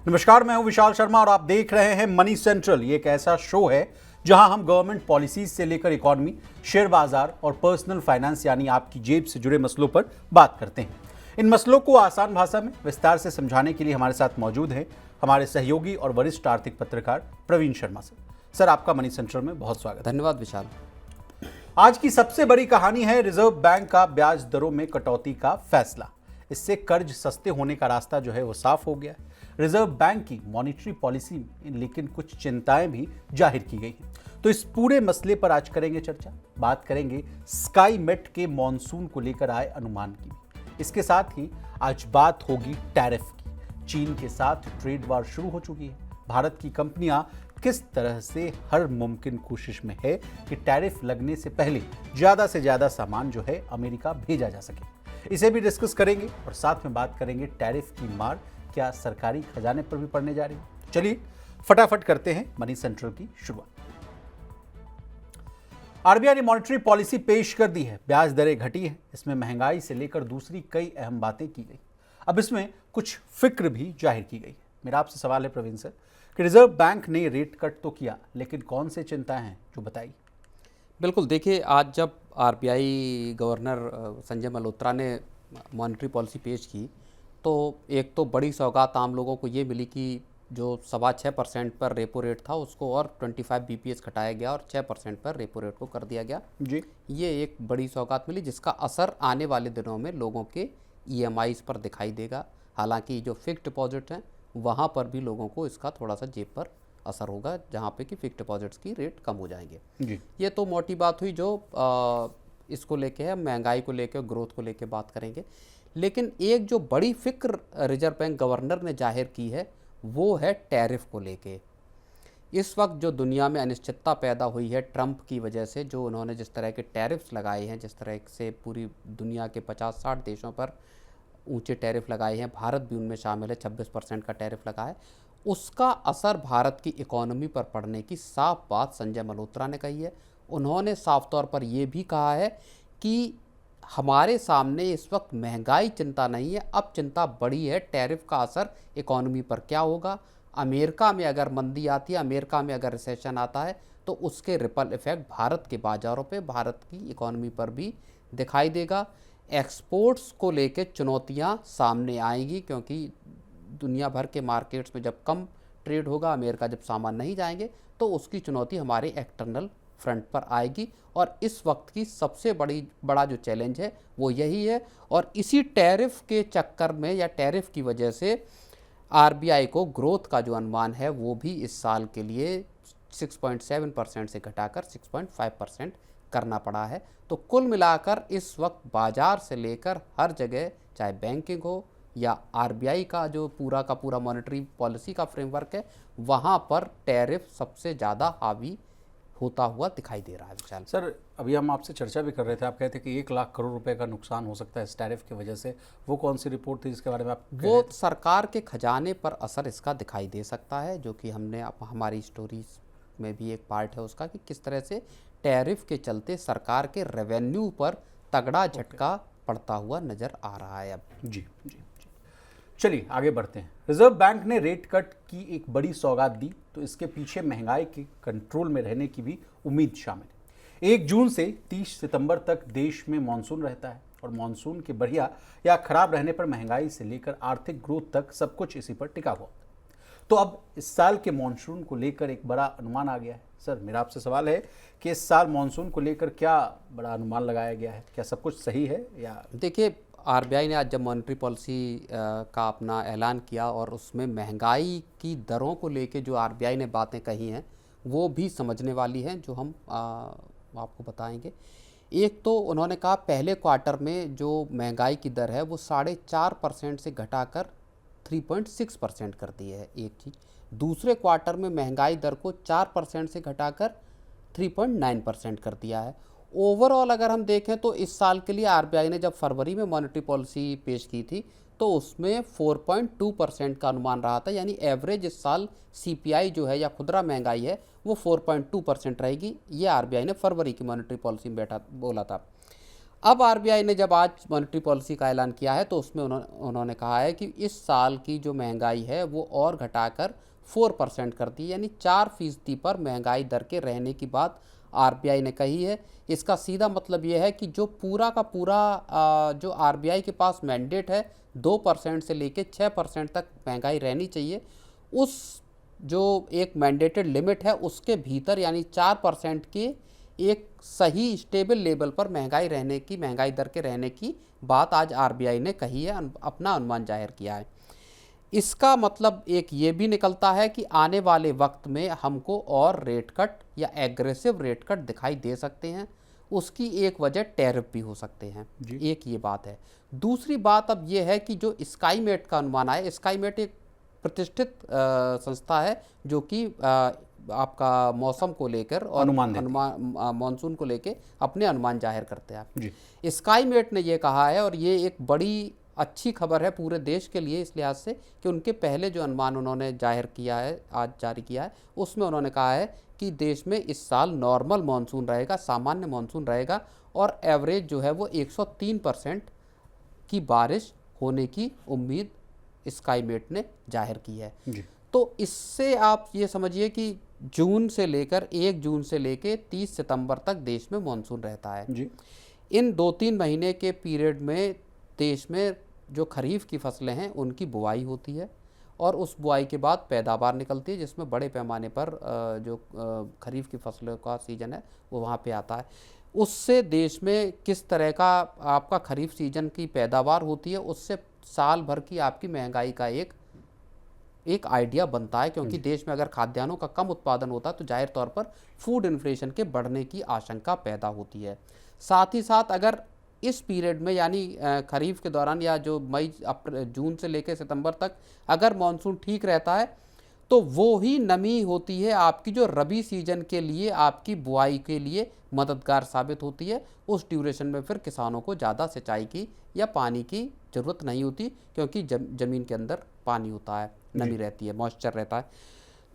नमस्कार, मैं हूं विशाल शर्मा और आप देख रहे हैं मनी सेंट्रल। ये एक ऐसा शो है जहां हम गवर्नमेंट पॉलिसीज से लेकर इकोनॉमी, शेयर बाजार और पर्सनल फाइनेंस यानी आपकी जेब से जुड़े मसलों पर बात करते हैं। इन मसलों को आसान भाषा में विस्तार से समझाने के लिए हमारे साथ मौजूद हैं हमारे सहयोगी और वरिष्ठ आर्थिक पत्रकार प्रवीण शर्मा सर, आपका मनी सेंट्रल में बहुत स्वागत। धन्यवाद विशाल। आज की सबसे बड़ी कहानी है रिजर्व बैंक का ब्याज दरों में कटौती का फैसला। इससे कर्ज सस्ते होने का रास्ता जो है वो साफ हो गया है। रिजर्व बैंक की मॉनेटरी पॉलिसी में लेकिन कुछ चिंताएं भी जाहिर की गई हैं। तो इस पूरे मसले पर आज करेंगे चर्चा। बात करेंगे स्काई मेट के मॉनसून को लेकर आए अनुमान की। इसके साथ ही आज बात होगी टैरिफ की। चीन के साथ ट्रेड वार शुरू हो चुकी है। भारत की कंपनियां किस तरह से हर मुमकिन कोशिश में है कि टैरिफ लगने से पहले ज्यादा से ज्यादा सामान जो है अमेरिका भेजा जा सके। इसे भी डिस्कस करेंगे और साथ में बात करेंगे टैरिफ की मार क्या सरकारी खजाने पर भी पड़ने जा रही है। चलिए फटाफट करते हैं मनी सेंट्रल की शुरुआत। आरबीआई ने मॉनेटरी पॉलिसी पेश कर दी है। ब्याज दरें घटी है। इसमें महंगाई से लेकर दूसरी कई अहम बातें की गई। अब इसमें कुछ फिक्र भी जाहिर की गई। मेरा आपसे सवाल है प्रवीण सर कि रिजर्व बैंक ने रेट कट तो किया, लेकिन कौन से चिंताएं हैं जो बताइए। बिल्कुल, देखिए, आज जब आरबीआई गवर्नर संजय मल्होत्रा ने मॉनेटरी पॉलिसी पेश की तो एक तो बड़ी सौगात आम लोगों को ये मिली कि जो 6.25% पर रेपो रेट था उसको और 25 बीपीएस घटाया गया और 6% पर रेपो रेट को कर दिया गया जी। ये एक बड़ी सौगात मिली जिसका असर आने वाले दिनों में लोगों के ईएमआईज पर दिखाई देगा। हालांकि जो फिक्स्ड डिपॉजिट हैं वहाँ पर भी लोगों को इसका थोड़ा सा जेब पर असर होगा, जहाँ पे कि फिक्स्ड डिपॉजिट्स की रेट कम हो जाएंगे जी। ये तो मोटी बात हुई जो इसको लेके है, महंगाई को लेके, ग्रोथ को लेके बात करेंगे। लेकिन एक जो बड़ी फिक्र रिजर्व बैंक गवर्नर ने जाहिर की है वो है टैरिफ को लेके। इस वक्त जो दुनिया में अनिश्चितता पैदा हुई है ट्रंप की वजह से, जो उन्होंने जिस तरह के टैरिफ्स लगाए हैं, जिस तरह से पूरी दुनिया के 50-60 देशों पर ऊंचे टैरिफ लगाए हैं, भारत भी उनमें शामिल है, 26% का टैरिफ लगा है, उसका असर भारत की इकोनॉमी पर पड़ने की साफ बात संजय मल्होत्रा ने कही है। उन्होंने साफ तौर पर यह भी कहा है कि हमारे सामने इस वक्त महंगाई चिंता नहीं है, अब चिंता बड़ी है टैरिफ का असर इकोनॉमी पर क्या होगा। अमेरिका में अगर मंदी आती है, अमेरिका में अगर रिसेशन आता है तो उसके रिपल इफेक्ट भारत के बाज़ारों पे, भारत की इकोनॉमी पर भी दिखाई देगा। एक्सपोर्ट्स को लेकर चुनौतियां सामने आएंगी क्योंकि दुनिया भर के मार्केट्स में जब कम ट्रेड होगा, अमेरिका जब सामान नहीं जाएंगे तो उसकी चुनौती हमारे एक्सटर्नल फ्रंट पर आएगी। और इस वक्त की सबसे बड़ा जो चैलेंज है वो यही है। और इसी टैरिफ के चक्कर में या टैरिफ की वजह से आरबीआई को ग्रोथ का जो अनुमान है वो भी इस साल के लिए 6.7% से घटाकर 6.5% करना पड़ा है। तो कुल मिलाकर इस वक्त बाजार से लेकर हर जगह, चाहे बैंकिंग हो या आरबीआई का जो पूरा का पूरा मॉनेटरी पॉलिसी का फ्रेमवर्क है, वहाँ पर टैरिफ सबसे ज़्यादा हावी होता हुआ दिखाई दे रहा है। विशाल सर, अभी हम आपसे चर्चा भी कर रहे थे, आप कहते कि 1 लाख करोड़ रुपए का नुकसान हो सकता है इस टैरिफ की वजह से। वो कौन सी रिपोर्ट थी जिसके बारे में आप वो सरकार के खजाने पर असर इसका दिखाई दे सकता है, जो कि हमने हमारी स्टोरीज में भी एक पार्ट है उसका कि किस तरह से टैरिफ के चलते सरकार के रेवेन्यू पर तगड़ा झटका पड़ता हुआ नजर आ रहा है अब। जी जी। चलिए आगे बढ़ते हैं। रिजर्व बैंक ने रेट कट की एक बड़ी सौगात दी, तो इसके पीछे महंगाई के कंट्रोल में रहने की भी उम्मीद शामिल है। 1 जून से 30 सितंबर तक देश में मानसून रहता है और मानसून के बढ़िया या खराब रहने पर महंगाई से लेकर आर्थिक ग्रोथ तक सब कुछ इसी पर टिका हुआ। तो अब इस साल के मानसून को लेकर एक बड़ा अनुमान आ गया है। सर, मेरा आपसे सवाल है कि इस साल मानसून को लेकर क्या बड़ा अनुमान लगाया गया है? क्या सब कुछ सही है या? देखिए, आरबीआई ने आज जब मॉनेटरी पॉलिसी का अपना ऐलान किया और उसमें महंगाई की दरों को लेके जो आरबीआई ने बातें कही हैं वो भी समझने वाली हैं, जो हम आपको बताएंगे। एक तो उन्होंने कहा पहले क्वार्टर में जो महंगाई की दर है वो 4.5% से घटाकर 3.6% कर दी है, एक चीज़। दूसरे क्वार्टर में महंगाई दर को 4% से घटाकर 3.9% कर दिया है। ओवरऑल अगर हम देखें तो इस साल के लिए आरबीआई ने जब फरवरी में मॉनेटरी पॉलिसी पेश की थी तो उसमें 4.2% का अनुमान रहा था, यानी एवरेज इस साल सीपीआई जो है या खुदरा महंगाई है वो 4.2% रहेगी। ये आरबीआई ने फरवरी की मॉनेटरी पॉलिसी में बोला था। अब आरबीआई ने जब आज मॉनेटरी पॉलिसी का ऐलान किया है तो उसमें उन्होंने कहा है कि इस साल की जो महंगाई है वो और घटाकर 4% कर दी, यानी 4% पर महंगाई दर के रहने की बात आरबीआई ने कही है। इसका सीधा मतलब ये है कि जो पूरा का पूरा जो आरबीआई के पास मैंडेट है 2% से लेकर 6% तक महंगाई रहनी चाहिए, उस जो एक मैंडेटेड लिमिट है उसके भीतर यानी 4% के एक सही स्टेबल लेवल पर महंगाई दर के रहने की बात आज आरबीआई ने कही है, अपना अनुमान जाहिर किया है। इसका मतलब एक ये भी निकलता है कि आने वाले वक्त में हमको और रेट कट या एग्रेसिव रेट कट दिखाई दे सकते हैं। उसकी एक वजह टैरिफ भी हो सकते हैं, एक ये बात है। दूसरी बात अब ये है कि जो स्काईमेट का अनुमान आया, स्काईमेट एक प्रतिष्ठित संस्था है जो कि आपका मौसम को लेकर और मानसून को लेकर अपने अनुमान जाहिर करते हैं। स्काईमेट ने ये कहा है, और ये एक बड़ी अच्छी खबर है पूरे देश के लिए इस लिहाज से कि उनके पहले जो अनुमान उन्होंने जाहिर किया है, आज जारी किया है, उसमें उन्होंने कहा है कि देश में इस साल नॉर्मल मानसून रहेगा, सामान्य मानसून रहेगा, और एवरेज जो है वो 103% की बारिश होने की उम्मीद स्काईमेट ने जाहिर की है। तो इससे आप ये समझिए कि 1 जून से लेकर 30 सितंबर तक देश में मानसून रहता है। इन 2-3 महीने के पीरियड में देश में जो खरीफ की फसलें हैं उनकी बुआई होती है, और उस बुआई के बाद पैदावार निकलती है, जिसमें बड़े पैमाने पर जो खरीफ की फसलों का सीज़न है वो वहाँ पे आता है। उससे देश में किस तरह का आपका खरीफ सीजन की पैदावार होती है, उससे साल भर की आपकी महंगाई का एक आइडिया बनता है, क्योंकि देश में अगर खाद्यान्नों का कम उत्पादन होता है तो जाहिर तौर पर फूड इन्फ्लेशन के बढ़ने की आशंका पैदा होती है। साथ ही साथ अगर इस पीरियड में यानी खरीफ के दौरान या जो जून से लेकर सितंबर तक अगर मानसून ठीक रहता है तो वो ही नमी होती है आपकी जो रबी सीजन के लिए आपकी बुआई के लिए मददगार साबित होती है। उस ड्यूरेशन में फिर किसानों को ज़्यादा सिंचाई की या पानी की ज़रूरत नहीं होती, क्योंकि ज़मीन के अंदर पानी होता है, नमी रहती है, मॉइस्चर रहता है।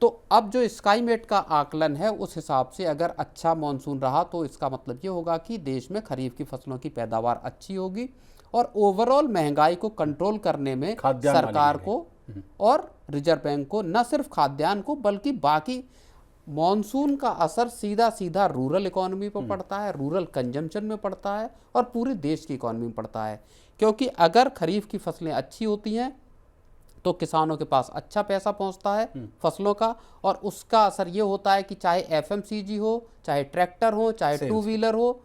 तो अब जो स्काईमेट का आकलन है उस हिसाब से अगर अच्छा मानसून रहा तो इसका मतलब ये होगा कि देश में खरीफ की फसलों की पैदावार अच्छी होगी, और ओवरऑल महंगाई को कंट्रोल करने में सरकार को और रिजर्व बैंक को, न सिर्फ खाद्यान्न को बल्कि बाकी, मॉनसून का असर सीधा सीधा रूरल इकोनॉमी पर पड़ता है, रूरल कंजम्पशन में पड़ता है, और पूरे देश की इकोनॉमी में पड़ता है। क्योंकि अगर खरीफ की फसलें अच्छी होती हैं तो किसानों के पास अच्छा पैसा पहुंचता है फसलों का, और उसका असर ये होता है कि चाहे एफएमसीजी हो, चाहे ट्रैक्टर हो, चाहे 2 व्हीलर हो,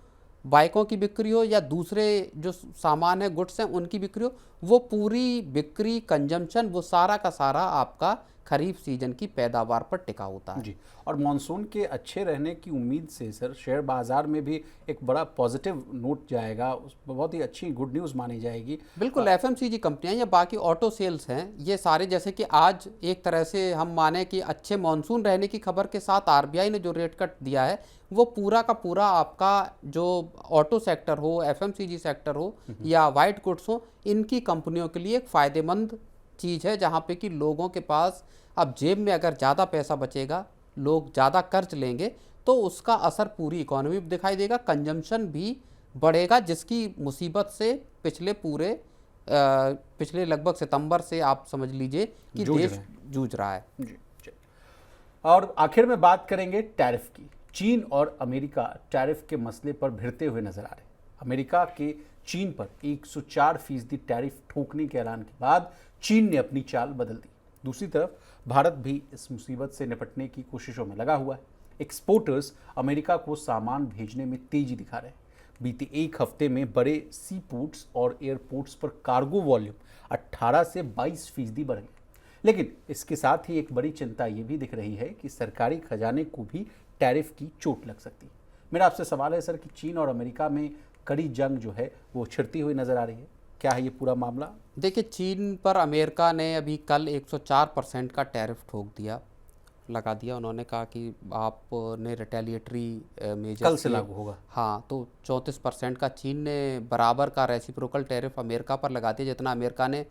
बाइकों की बिक्री हो, या दूसरे जो सामान है, गुड्स हैं, उनकी बिक्री हो, वो पूरी बिक्री, कंजम्पशन, वो सारा का सारा आपका खरीफ सीजन की पैदावार पर टिका होता है। जी, और मानसून के अच्छे रहने की उम्मीद से सर शेयर बाजार में भी एक बड़ा पॉजिटिव नोट जाएगा, उस बहुत ही अच्छी गुड न्यूज़ मानी जाएगी। बिल्कुल, एफएमसीजी कंपनियां या बाकी ऑटो सेल्स हैं, ये सारे, जैसे कि आज एक तरह से हम माने कि अच्छे मानसून रहने की खबर के साथ आरबीआई ने जो रेट कट दिया है वो पूरा का पूरा आपका जो ऑटो सेक्टर हो, एफएमसीजी सेक्टर हो या वाइट गुड्स हो, इनकी कंपनियों के लिए एक फ़ायदेमंद चीज़ है, जहाँ पे कि लोगों के पास अब जेब में अगर ज़्यादा पैसा बचेगा, लोग ज़्यादा कर्ज लेंगे तो उसका असर पूरी इकोनॉमी में दिखाई देगा, कंजम्पशन भी बढ़ेगा, जिसकी मुसीबत से पिछले लगभग सितंबर से आप समझ लीजिए कि देश जूझ रहा है। जी। और आखिर में बात करेंगे टैरिफ की। चीन और अमेरिका टैरिफ के मसले पर भिड़ते हुए नजर आ रहे। अमेरिका के चीन पर 104% टैरिफ ठोकने के ऐलान के बाद चीन ने अपनी चाल बदल दी। दूसरी तरफ भारत भी इस मुसीबत से निपटने की कोशिशों में लगा हुआ है। एक्सपोर्टर्स अमेरिका को सामान भेजने में तेजी दिखा रहे हैं। बीते एक हफ्ते में बड़े सी पोर्ट्स और एयरपोर्ट्स पर कार्गो वॉल्यूम 18 से 22% बढ़ गए। लेकिन इसके साथ ही एक बड़ी चिंता ये भी दिख रही है कि सरकारी खजाने को भी टैरिफ की चोट लग सकती है। मेरा आपसे सवाल है सर कि चीन और अमेरिका में कड़ी जंग जो है वो छिड़ती हुई नजर आ रही है, क्या है ये पूरा मामला? देखिए, चीन पर अमेरिका ने अभी कल 104% का टैरिफ लगा दिया। उन्होंने कहा कि आपने रिटेलिएटरी मेजर कल से लागू होगा। हाँ, तो 34% का चीन ने बराबर का रेसिप्रोकल टैरिफ अमेरिका पर लगा दिया, जितना अमेरिका ने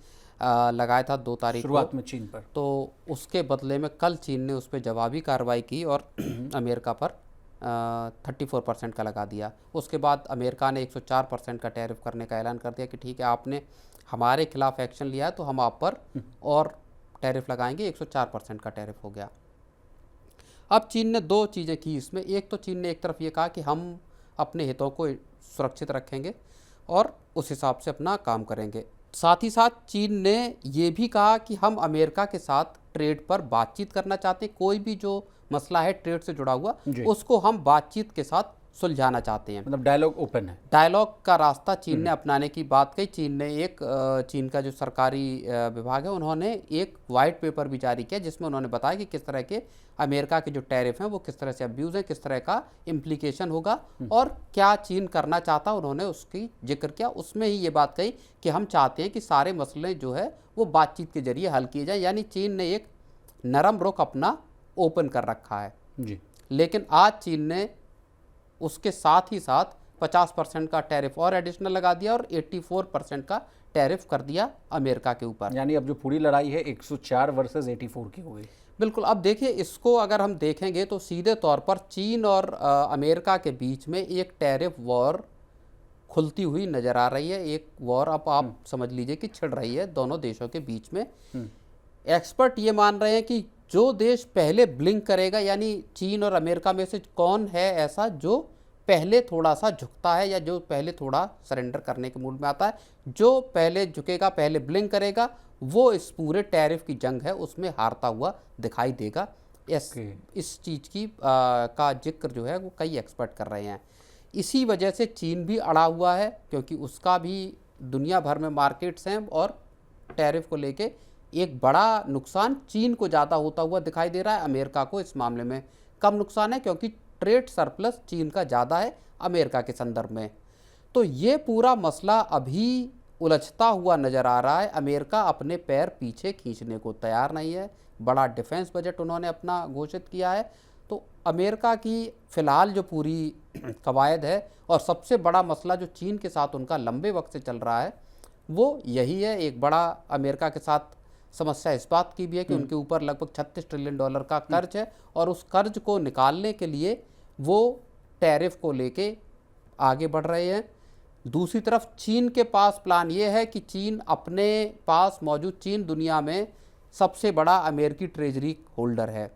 लगाया था 2 तारीख शुरुआत में चीन पर। तो उसके बदले में कल चीन ने उस पर जवाबी कार्रवाई की और अमेरिका पर 34% का लगा दिया। उसके बाद अमेरिका ने 104% का टैरिफ करने का ऐलान कर दिया कि ठीक है, आपने हमारे खिलाफ एक्शन लिया है तो हम आप पर और टैरिफ लगाएंगे। 104% का टैरिफ हो गया। अब चीन ने दो चीज़ें की इसमें। एक तो चीन ने एक तरफ ये कहा कि हम अपने हितों को सुरक्षित रखेंगे और उस हिसाब से अपना काम करेंगे। साथ ही साथ चीन ने ये भी कहा कि हम अमेरिका के साथ ट्रेड पर बातचीत करना चाहते हैं। कोई भी जो मसला है ट्रेड से जुड़ा हुआ, उसको हम बातचीत के साथ सुलझाना चाहते हैं। मतलब डायलॉग ओपन है। डायलॉग का रास्ता चीन ने अपनाने की बात कही। चीन का जो सरकारी विभाग है, उन्होंने एक वाइट पेपर भी जारी किया जिसमें उन्होंने बताया कि किस तरह के अमेरिका के जो टैरिफ हैं वो किस तरह से अब्यूज़ है, किस तरह का इम्प्लीकेशन होगा और क्या चीन करना चाहता, उन्होंने उसकी जिक्र किया। उसमें ही ये बात कही कि हम चाहते हैं कि सारे मसले जो है वो बातचीत के जरिए हल किए जाए। यानी चीन ने एक नरम रुख अपना ओपन कर रखा है जी। लेकिन आज चीन ने उसके साथ ही साथ 50% का टैरिफ और एडिशनल लगा दिया और 84% का टैरिफ कर दिया अमेरिका के ऊपर। यानी अब जो पूरी लड़ाई है 104 वर्सेस 84 की हो गई। बिल्कुल। अब देखिए, इसको अगर हम देखेंगे तो सीधे तौर पर चीन और अमेरिका के बीच में एक टैरिफ वॉर खुलती हुई नज़र आ रही है। एक वॉर अब आप समझ लीजिए कि छिड़ रही है दोनों देशों के बीच में। एक्सपर्ट ये मान रहे हैं कि जो देश पहले ब्लिंक करेगा, यानी चीन और अमेरिका में से कौन है ऐसा जो पहले थोड़ा सा झुकता है या जो पहले थोड़ा सरेंडर करने के मूड में आता है, जो पहले झुकेगा, पहले ब्लिंक करेगा, वो इस पूरे टैरिफ की जंग है उसमें हारता हुआ दिखाई देगा। इस चीज़ की का जिक्र जो है वो कई एक्सपर्ट कर रहे हैं। इसी वजह से चीन भी अड़ा हुआ है क्योंकि उसका भी दुनिया भर में मार्केट्स हैं और टैरिफ को लेके एक बड़ा नुकसान चीन को ज़्यादा होता हुआ दिखाई दे रहा है। अमेरिका को इस मामले में कम नुकसान है क्योंकि ट्रेड सरप्लस चीन का ज़्यादा है अमेरिका के संदर्भ में। तो ये पूरा मसला अभी उलझता हुआ नज़र आ रहा है। अमेरिका अपने पैर पीछे खींचने को तैयार नहीं है। बड़ा डिफेंस बजट उन्होंने अपना घोषित किया है। तो अमेरिका की फ़िलहाल जो पूरी कवायद है और सबसे बड़ा मसला जो चीन के साथ उनका लंबे वक्त से चल रहा है वो यही है। एक बड़ा अमेरिका के साथ समस्या इस बात की भी है कि उनके ऊपर लगभग $36 ट्रिलियन का कर्ज है और उस कर्ज को निकालने के लिए वो टैरिफ को लेके आगे बढ़ रहे हैं। दूसरी तरफ चीन के पास प्लान ये है कि चीन अपने पास मौजूद, चीन दुनिया में सबसे बड़ा अमेरिकी ट्रेजरी होल्डर है।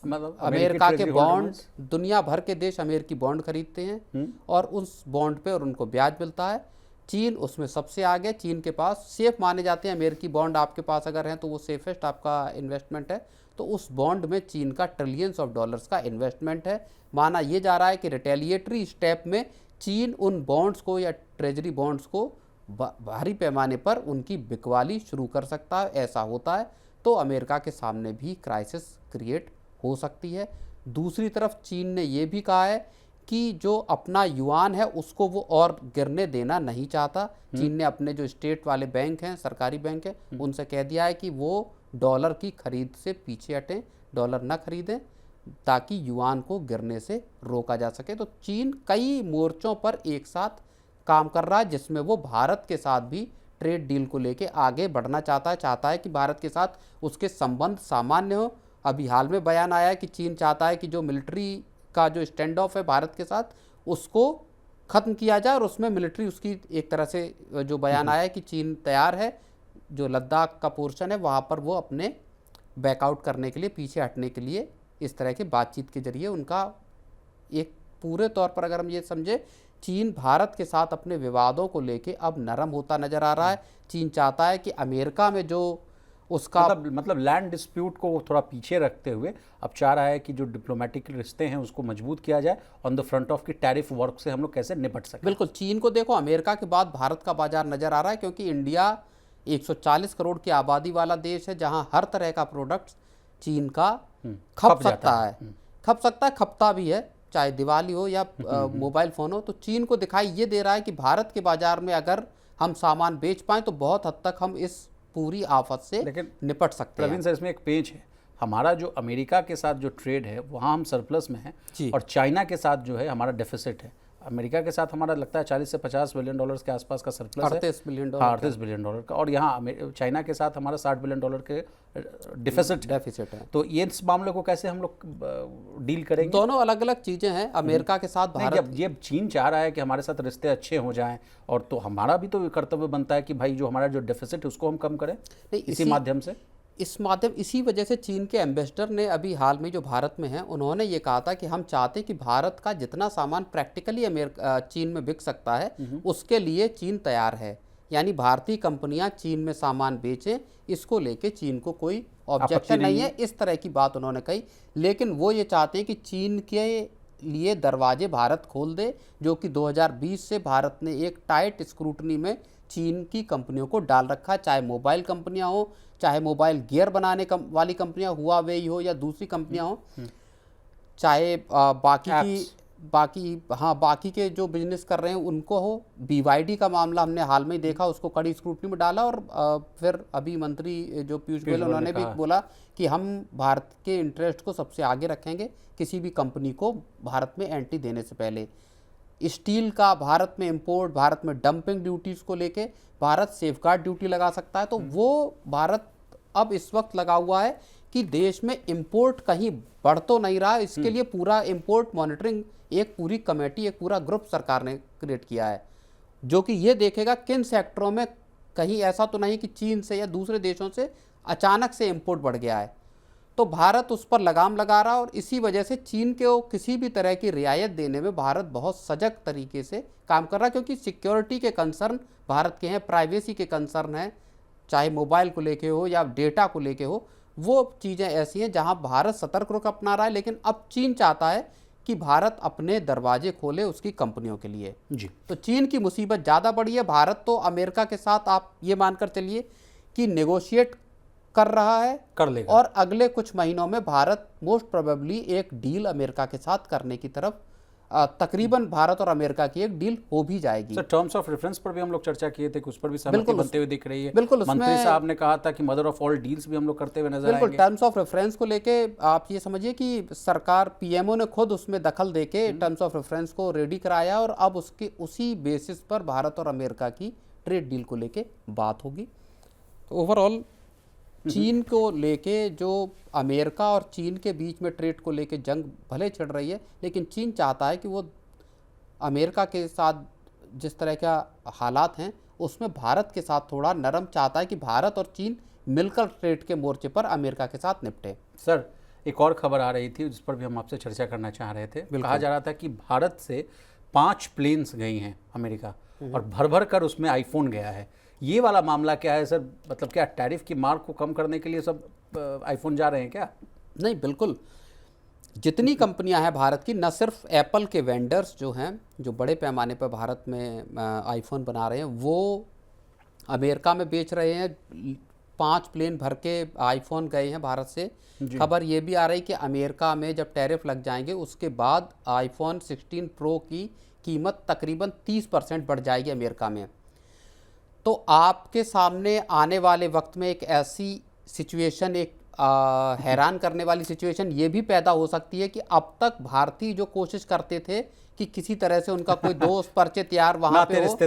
मतलब अमेरिका के बॉन्ड, दुनिया भर के देश अमेरिकी बॉन्ड खरीदते हैं और उस बॉन्ड पे और उनको ब्याज मिलता है। चीन उसमें सबसे आगे। चीन के पास सेफ माने जाते हैं अमेरिकी बॉन्ड। आपके पास अगर हैं तो वो सेफेस्ट आपका इन्वेस्टमेंट है। तो उस बॉन्ड में चीन का ट्रिलियंस ऑफ डॉलर्स का इन्वेस्टमेंट है। माना ये जा रहा है कि रिटेलिएटरी स्टेप में चीन उन बॉन्ड्स को या ट्रेजरी बॉन्ड्स को भारी पैमाने पर उनकी बिकवाली शुरू कर सकता है। ऐसा होता है तो अमेरिका के सामने भी क्राइसिस क्रिएट हो सकती है। दूसरी तरफ चीन ने ये भी कहा है कि जो अपना युआन है उसको वो और गिरने देना नहीं चाहता। चीन ने अपने जो स्टेट वाले बैंक हैं, सरकारी बैंक हैं, उनसे कह दिया है कि वो डॉलर की खरीद से पीछे हटें, डॉलर न खरीदें ताकि युआन को गिरने से रोका जा सके। तो चीन कई मोर्चों पर एक साथ काम कर रहा है जिसमें वो भारत के साथ भी ट्रेड डील को लेके आगे बढ़ना चाहता है कि भारत के साथ उसके संबंध सामान्य हो। अभी हाल में बयान आया है कि चीन चाहता है कि जो मिलिट्री का जो स्टैंड ऑफ है भारत के साथ उसको ख़त्म किया जाए और उसमें मिलिट्री उसकी एक तरह से जो बयान आया है कि चीन तैयार है जो लद्दाख का पोर्शन है वहाँ पर वो अपने बैकआउट करने के लिए, पीछे हटने के लिए इस तरह की बातचीत के जरिए उनका एक पूरे तौर पर अगर हम ये समझे चीन भारत के साथ अपने विवादों को लेके अब नरम होता नज़र आ रहा है। चीन चाहता है कि अमेरिका में जो उसका मतलब लैंड डिस्प्यूट को थोड़ा पीछे रखते हुए अब चाह रहा है कि जो डिप्लोमेटिक रिश्ते हैं उसको मजबूत किया जाए ऑन द फ्रंट ऑफ की टैरिफ वर्क से हम लोग कैसे निपट सकें। बिल्कुल। चीन को देखो, अमेरिका के बाद भारत का बाजार नज़र आ रहा है क्योंकि इंडिया 140 करोड़ की आबादी वाला देश है जहां हर तरह का प्रोडक्ट चीन का खप सकता है, खपता भी है, चाहे दिवाली हो या मोबाइल फ़ोन हो। तो चीन को दिखाई ये दे रहा है कि भारत के बाजार में अगर हम सामान बेच पाएँ तो बहुत हद तक हम इस पूरी आफत से निपट सकते हैं। प्रवीण सर, इसमें एक पेंच है। हमारा जो अमेरिका के साथ जो ट्रेड है वहाँ हम सरप्लस में हैं और चाइना के साथ जो है हमारा डेफिसिट है। अमेरिका के साथ हमारा लगता है 40 से 50 बिलियन डॉलर्स के आसपास का सरप्लस है। 38 बिलियन डॉलर। हाँ, 38 बिलियन डॉलर का। और यहाँ चाइना के साथ हमारा 60 बिलियन डॉलर के डिफिसिट है। तो ये इस मामले को कैसे हम लोग डील करेंगे? दोनों अलग अलग चीज़ें हैं। अमेरिका के साथ भारत, जब ये चीन चाह रहा है कि हमारे साथ रिश्ते अच्छे हो जाएं, और तो हमारा भी तो कर्तव्य बनता है कि भाई जो हमारा जो डेफिसिट है उसको हम कम करें इसी माध्यम से। इसी वजह से चीन के एम्बेसडर ने अभी हाल में जो भारत में हैं, उन्होंने ये कहा था कि हम चाहते कि भारत का जितना सामान प्रैक्टिकली चीन में बिक सकता है उसके लिए चीन तैयार है। यानी भारतीय कंपनियां चीन में सामान बेचें, इसको लेके चीन को कोई ऑब्जेक्शन नहीं है, इस तरह की बात उन्होंने कही। लेकिन वो ये चाहते हैं कि चीन के लिए दरवाजे भारत खोल दे, जो कि 2020 से भारत ने एक टाइट स्क्रूटनी में चीन की कंपनियों को डाल रखा, चाहे मोबाइल कंपनियां हो, चाहे मोबाइल गियर बनाने वाली कंपनियां हुआवेई हो या दूसरी कंपनियां हो, चाहे बाकी के जो बिजनेस कर रहे हैं उनको हो। BYD का मामला हमने हाल में देखा, उसको कड़ी स्क्रूटनी में डाला, और फिर अभी मंत्री जो पीयूष गोयल उन्होंने भी बोला कि हम भारत के इंटरेस्ट को सबसे आगे रखेंगे, किसी भी कंपनी को भारत में एंट्री देने से पहले। स्टील का भारत में इंपोर्ट, भारत में डंपिंग ड्यूटीज़ को लेके भारत सेफगार्ड ड्यूटी लगा सकता है। तो वो भारत अब इस वक्त लगा हुआ है कि देश में इंपोर्ट कहीं बढ़ तो नहीं रहा, इसके लिए पूरा इंपोर्ट मॉनिटरिंग एक पूरी कमेटी, एक पूरा ग्रुप सरकार ने क्रिएट किया है, जो कि ये देखेगा किन सेक्टरों में कहीं ऐसा तो नहीं कि चीन से या दूसरे देशों से अचानक से इंपोर्ट बढ़ गया है। तो भारत उस पर लगाम लगा रहा, और इसी वजह से चीन को किसी भी तरह की रियायत देने में भारत बहुत सजग तरीके से काम कर रहा है, क्योंकि सिक्योरिटी के कंसर्न भारत के हैं, प्राइवेसी के कंसर्न हैं, चाहे मोबाइल को लेके हो या डेटा को लेके हो। वो चीज़ें ऐसी हैं जहां भारत सतर्क रुख अपना रहा है, लेकिन अब चीन चाहता है कि भारत अपने दरवाजे खोले उसकी कंपनियों के लिए जी। तो चीन की मुसीबत ज़्यादा बड़ी है। भारत तो अमेरिका के साथ आप ये मानकर चलिए कि नेगोशिएट कर रहा है, कर लेगा, और अगले कुछ महीनों में भारत मोस्ट प्रोबेबली एक डील अमेरिका के साथ करने की तरफ, तकरीबन भारत और अमेरिका की एक डील हो भी जाएगी। सर, टर्म्स ऑफ रेफरेंस पर भी हम लोग चर्चा किए थे कि उस पर भी सहमति बनते हुए दिख रही है। बिल्कुल, मंत्री साहब ने कहा था कि मदर ऑफ ऑल डील्स भी हम लोग करते हुए नजर आएंगे। बिल्कुल, टर्म्स ऑफ रेफरेंस को लेके आप ये समझिए कि सरकार, पीएमओ ने खुद उसमें दखल देके टर्म्स ऑफ रेफरेंस को रेडी कराया, और अब उसके उसी बेसिस पर भारत और अमेरिका की ट्रेड डील को लेके बात होगी। तो ओवरऑल चीन को लेके, जो अमेरिका और चीन के बीच में ट्रेड को लेके जंग भले छिड़ रही है, लेकिन चीन चाहता है कि वो अमेरिका के साथ जिस तरह का हालात हैं उसमें भारत के साथ थोड़ा नरम चाहता है, कि भारत और चीन मिलकर ट्रेड के मोर्चे पर अमेरिका के साथ निपटे। सर, एक और खबर आ रही थी जिस पर भी हम आपसे चर्चा करना चाह रहे थे। कहा जा रहा था कि भारत से 5 प्लेन्स गई हैं अमेरिका, और भर भर कर उसमें आईफोन गया है। ये वाला मामला क्या है सर? मतलब क्या टैरिफ की मार को कम करने के लिए सब आईफोन जा रहे हैं क्या? नहीं, बिल्कुल। जितनी कंपनियां हैं भारत की, न सिर्फ एप्पल के वेंडर्स जो हैं, जो बड़े पैमाने पर भारत में आईफोन बना रहे हैं, वो अमेरिका में बेच रहे हैं। 5 प्लेन भर के आईफोन गए हैं भारत से। खबर ये भी आ रही कि अमेरिका में जब टैरिफ लग जाएंगे उसके बाद आईफोन 16 प्रो की कीमत तकरीबन 30% बढ़ जाएगी अमेरिका में। तो आपके सामने आने वाले वक्त में एक ऐसी सिचुएशन, एक हैरान करने वाली सिचुएशन ये भी पैदा हो सकती है कि अब तक भारतीय जो कोशिश करते थे कि किसी तरह से उनका कोई दोस्त परिचित यार वहाँ पे हो,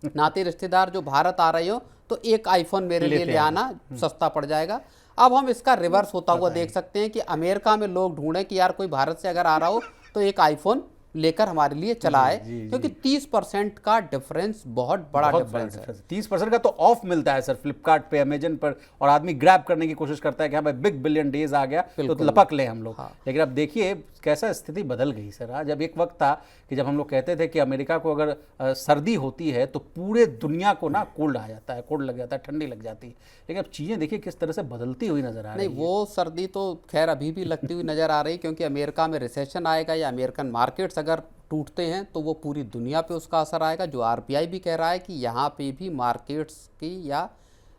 नाते रिश्तेदार जो भारत आ रहे हो, तो एक आईफोन मेरे लिए ले आना, सस्ता पड़ जाएगा। अब हम इसका रिवर्स होता हुआ देख सकते हैं कि अमेरिका में लोग ढूंढें कि यार कोई भारत से अगर आ रहा हो तो एक आईफोन लेकर हमारे लिए चला है, क्योंकि 30% का डिफरेंस बहुत बड़ा डिफरेंस है। 30% का तो ऑफ मिलता है सर फ्लिपकार्ट पे, अमेजन पर, और आदमी ग्रैब करने की कोशिश करता है कि हाँ भाई बिग बिलियन डेज आ गया तो लपक ले हम लोग। लेकिन अब देखिए कैसा स्थिति बदल गई सर। आज अब एक वक्त था कि जब हम लोग कहते थे कि अमेरिका को अगर सर्दी होती है तो पूरे दुनिया को ना कोल्ड आ जाता है, कोल्ड लग जाता है, ठंडी लग जाती है। लेकिन अब चीज़ें देखिए किस तरह से बदलती हुई नजर आ रही है। नहीं, वो सर्दी तो खैर अभी भी लगती हुई नजर आ रही, क्योंकि अमेरिका में रिसेशन आएगा या अमेरिकन मार्केट्स अगर टूटते हैं तो वो पूरी दुनिया पे उसका असर आएगा। जो आरबीआई भी कह रहा है कि यहाँ पे भी मार्केट्स की या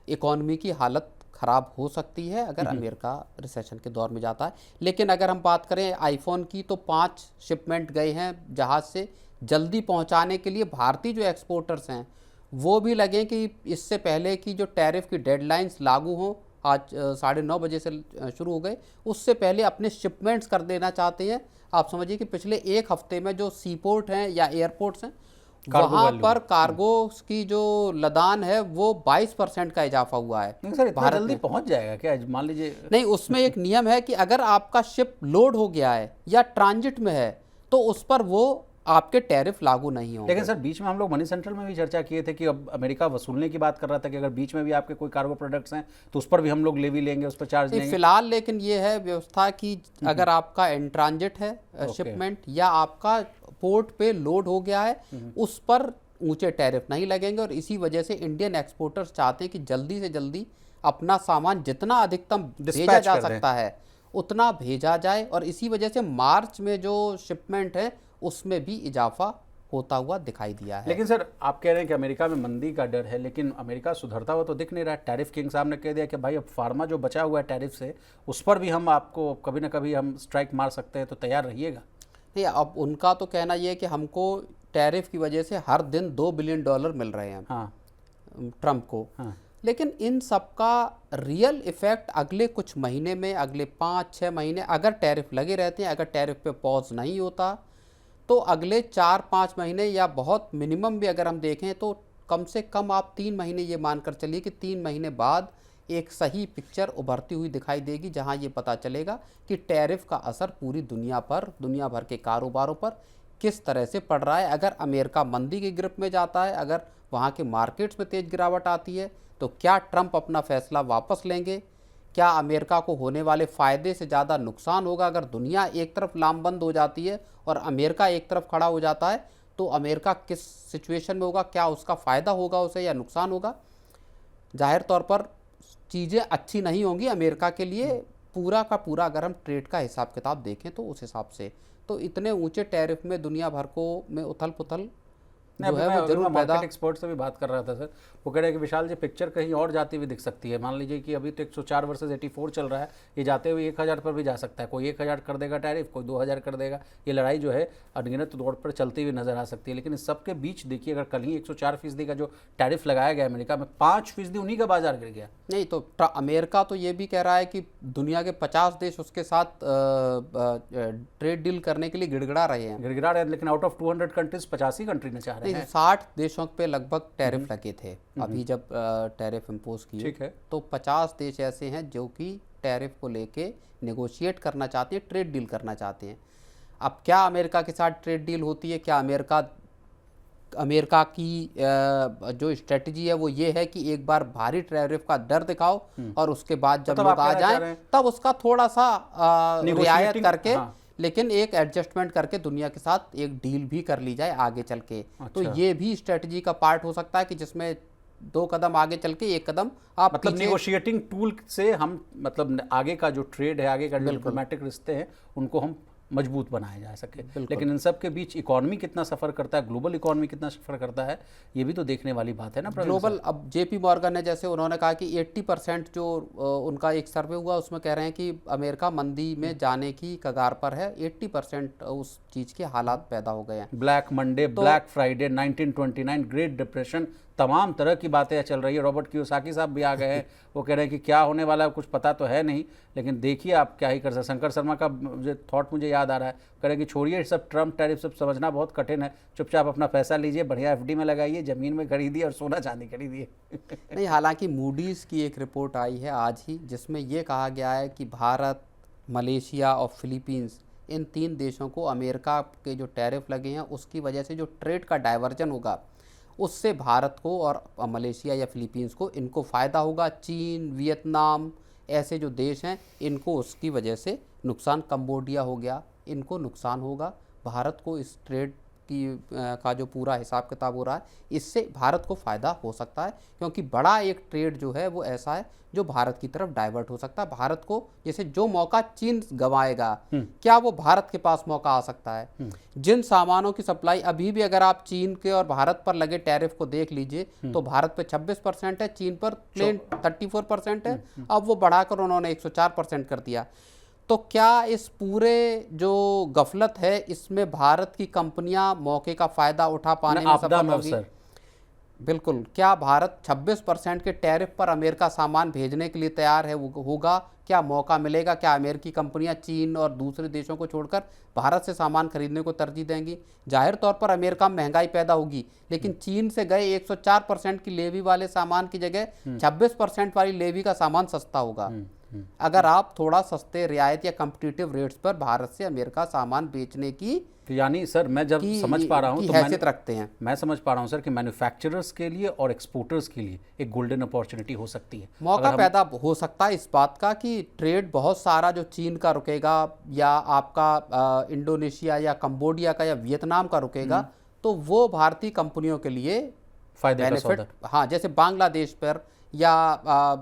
इकोनॉमी की हालत ख़राब हो सकती है अगर अमेरिका रिसेशन के दौर में जाता है। लेकिन अगर हम बात करें आईफोन की, तो 5 शिपमेंट गए हैं जहाज़ से। जल्दी पहुँचाने के लिए भारतीय जो एक्सपोर्टर्स हैं वो भी लगे कि इससे पहले कि जो टैरिफ की डेडलाइंस लागू हों, आज 9:30 बजे से शुरू हो गए, उससे पहले अपने शिपमेंट्स कर देना चाहते हैं आप समझिए कि पिछले एक हफ्ते में जो सी पोर्ट हैं या एयरपोर्ट्स हैं कार्गो वहाँ वैल्यू पर कार्गो की जो लदान है वो 22% का इजाफा हुआ है नहीं सर, इतना भारत जल्दी में। पहुंच जाएगा क्या, मान लीजिए? नहीं, उसमें एक नियम है कि अगर आपका शिप लोड हो गया है या ट्रांजिट में है तो उस पर वो आपके टैरिफ लागू नहीं होंगे। लेकिन सर बीच में हम लोग मनी सेंट्रल में भी चर्चा किए थे कि अब अमेरिका वसूलने की बात कर रहा था कि अगर बीच में भी आपके कोई कार्गो प्रोडक्ट्स हैं तो उस पर भी हम लोग लेवी लेंगे, उस पर चार्ज नहीं, लेंगे। फिलहाल लेकिन ये है व्यवस्था कि अगर आपका इन ट्रांजिट है शिपमेंट या आपका पोर्ट पे लोड हो गया है उस पर ऊंचे टैरिफ नहीं लगेंगे। और इसी वजह से इंडियन एक्सपोर्टर्स चाहते हैं कि जल्दी से जल्दी अपना सामान जितना अधिकतम भेजा जा सकता है उतना भेजा जाए, और इसी वजह से मार्च में जो शिपमेंट है उसमें भी इजाफा होता हुआ दिखाई दिया है। लेकिन सर आप कह रहे हैं कि अमेरिका में मंदी का डर है, लेकिन अमेरिका सुधरता हुआ तो दिख नहीं रहा है। टैरिफ किंग साहब ने कह दिया कि भाई अब फार्मा जो बचा हुआ है टैरिफ से उस पर भी हम आपको कभी ना कभी हम स्ट्राइक मार सकते हैं, तो तैयार रहिएगा। नहीं, अब उनका तो कहना ये है कि हमको टैरिफ की वजह से हर दिन $2 बिलियन मिल रहे हैं हाँ ट्रंप को। हाँ। लेकिन इन सब का रियल इफेक्ट अगले कुछ महीने में, अगले 5-6 महीने अगर टैरिफ लगे रहते हैं, अगर टैरिफ पे पॉज नहीं होता तो अगले 4-5 महीने या बहुत मिनिमम भी अगर हम देखें तो कम से कम आप 3 महीने ये मानकर चलिए कि 3 महीने बाद एक सही पिक्चर उभरती हुई दिखाई देगी जहां ये पता चलेगा कि टैरिफ का असर पूरी दुनिया पर, दुनिया भर के कारोबारों पर किस तरह से पड़ रहा है। अगर अमेरिका मंदी की गिरफ्त में जाता है, अगर वहाँ के मार्केट्स में तेज गिरावट आती है तो क्या ट्रंप अपना फैसला वापस लेंगे? क्या अमेरिका को होने वाले फ़ायदे से ज़्यादा नुकसान होगा? अगर दुनिया एक तरफ लामबंद हो जाती है और अमेरिका एक तरफ खड़ा हो जाता है तो अमेरिका किस सिचुएशन में होगा? क्या उसका फ़ायदा होगा उसे या नुकसान होगा? जाहिर तौर पर चीज़ें अच्छी नहीं होंगी अमेरिका के लिए पूरा का पूरा। अगर हम ट्रेड का हिसाब किताब देखें तो उस हिसाब से तो इतने ऊंचे टैरिफ में दुनिया भर को में उथल पुथल जो है वो जरूर पैदा। मार्केट एक्सपर्ट से भी बात कर रहा था सर, वो कह रहे हैं कि विशाल जी पिक्चर कहीं और जाती हुई दिख सकती है। मान लीजिए कि अभी तो 104 वर्सेस 84 चल रहा है, ये जाते हुए 1000 पर भी जा सकता है। कोई 1000 कर देगा टैरिफ, कोई 2000 कर देगा। ये लड़ाई जो है अनगिनत दौर पर चलती हुई नजर आ सकती है। लेकिन इस सब के बीच देखिए, अगर कल ही 104% का जो टैरिफ लगाया गया अमेरिका में, 5% उन्हीं का बाजार गिर गया। नहीं तो अमेरिका तो ये भी कह रहा है कि दुनिया के 50 देश उसके साथ ट्रेड डील करने के लिए गिड़गिड़ा रहे हैं, लेकिन आउट ऑफ 200 कंट्रीज 85 कंट्री ने चाह रहे हैं। 60 देशों पे लगभग टैरिफ लगे थे अभी जब टैरिफ इम्पोज किए। ठीक है। तो 50 देश ऐसे हैं जो कि टैरिफ को लेके नेगोशिएट करना चाहते हैं, ट्रेड डील करना चाहते हैं। अब क्या अमेरिका के साथ ट्रेड डील होती है? क्या अमेरिका की जो स्ट्रेटजी है वो ये है कि एक बार भारी टैरिफ का डर दिखाओ और उसके बाद जब लोग आ जाएं तब उसका थोड़ा सा रियायत करके, लेकिन एक एडजस्टमेंट करके दुनिया के साथ एक डील भी कर ली जाए आगे चल के। तो ये भी स्ट्रेटजी का पार्ट हो सकता है कि जिसमें 2 कदम आगे चल के 1 कदम आप मतलब नेगोशिएटिंग टूल से हम मतलब आगे का जो ट्रेड है, आगे का जो डिप्लोमेटिक रिश्ते हैं उनको हम मजबूत बनाया जा सके। लेकिन इन सब के बीच इकोनॉमी कितना सफ़र करता है, ग्लोबल इकोनॉमी कितना सफ़र करता है, ये भी तो देखने वाली बात है ना। ग्लोबल अब JP मॉर्गन ने जैसे उन्होंने कहा कि 80% जो उनका एक सर्वे हुआ उसमें कह रहे हैं कि अमेरिका मंदी में जाने की कगार पर है। 80% उस चीज़ के हालात पैदा हो गए हैं। Black Monday, black Friday, 1929, great depression, तमाम तरह की बातें चल रही है। रॉबर्ट कियोसाकी साहब भी आ गए हैं, वो कह रहे हैं कि क्या होने वाला है कुछ पता तो है नहीं, लेकिन देखिए आप क्या ही कर सकते। शंकर शर्मा का थॉट मुझे याद आ रहा है, कह रहे हैं कि छोड़िए सब ट्रम्प टैरिफ सब समझना बहुत कठिन है, चुपचाप अपना पैसा लीजिए, बढ़िया FD में लगाइए, ज़मीन में खरीदिए और सोना चांदी खरीदिए। नहीं, हालांकि मूडीज़ की एक रिपोर्ट आई है आज ही जिसमें ये कहा गया है कि भारत, मलेशिया और फिलीपींस, इन 3 देशों को अमेरिका के जो टैरिफ लगे हैं उसकी वजह से जो ट्रेड का डाइवर्जन होगा उससे भारत को और मलेशिया या फिलीपींस को इनको फ़ायदा होगा। चीन, वियतनाम ऐसे जो देश हैं इनको उसकी वजह से नुकसान, कंबोडिया हो गया, इनको नुकसान होगा। भारत को इस ट्रेड की का जो पूरा हिसाब किताब हो रहा है इससे भारत को फ़ायदा हो सकता है, क्योंकि बड़ा एक ट्रेड जो है वो ऐसा है जो भारत की तरफ डाइवर्ट हो सकता है। भारत को जैसे जो मौका चीन गंवाएगा क्या वो भारत के पास मौका आ सकता है? जिन सामानों की सप्लाई अभी भी अगर आप चीन के और भारत पर लगे टैरिफ को देख लीजिए तो भारत पे 26% है, चीन पर प्लेन 34% है, अब वो बढ़ाकर उन्होंने 104% कर दिया। तो क्या इस पूरे जो गफलत है इसमें भारत की कंपनियां मौके का फ़ायदा उठा पाने में सफल होगी? नहीं, 104% नहीं, 34% है। 34% है, चीन पर प्लेन 34% है, अब वो बढ़ाकर उन्होंने 104% कर दिया। तो क्या इस पूरे जो गफलत है इसमें भारत की कंपनियां मौके का फ़ायदा उठा पाने में सफल होगी? बिल्कुल। क्या भारत 26% के टैरिफ पर अमेरिका सामान भेजने के लिए तैयार है होगा? क्या मौका मिलेगा? क्या अमेरिकी कंपनियां चीन और दूसरे देशों को छोड़कर भारत से सामान खरीदने को तरजीह देंगी? जाहिर तौर पर अमेरिका में महंगाई पैदा होगी, लेकिन चीन से गए 104% की लेवी वाले सामान की जगह 26% वाली लेवी का सामान सस्ता होगा, अगर आप थोड़ा सस्ते रियायत या कम्पिटिटिव रेट्स पर भारत से अमेरिका सामान बेचने की तो यानी सर मैं जब समझ पा रहा हूँ तो हैसियत रखते हैं। मैं समझ पा रहा हूँ सर कि मैन्युफैक्चरर्स के लिए और एक्सपोर्टर्स के लिए एक गोल्डन अपॉर्चुनिटी हो सकती है। मौका पैदा हो सकता है इस बात का कि ट्रेड बहुत सारा जो चीन का रुकेगा या आपका इंडोनेशिया या कंबोडिया का या वियतनाम का रुकेगा, तो वो भारतीय कंपनियों के लिए फायदे का सौदा। हाँ, जैसे बांग्लादेश पर या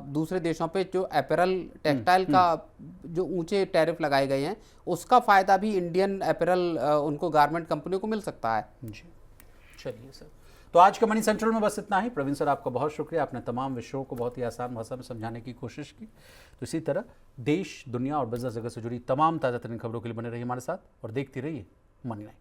दूसरे देशों पे जो अपैरल टेक्सटाइल का जो ऊंचे टैरिफ लगाए गए हैं, उसका फायदा भी इंडियन अपैरल उनको गारमेंट कंपनियों को मिल सकता है। जी चलिए सर, तो आज के मनी सेंट्रल में बस इतना ही। प्रवीण सर आपका बहुत शुक्रिया, आपने तमाम विषयों को बहुत ही आसान भाषा में समझाने की कोशिश की। तो इसी तरह देश, दुनिया और बिजनेस जगत से जुड़ी तमाम ताज़ा तरीन खबरों के लिए बने रहिए हमारे साथ और देखती रहिए मनी लाइन।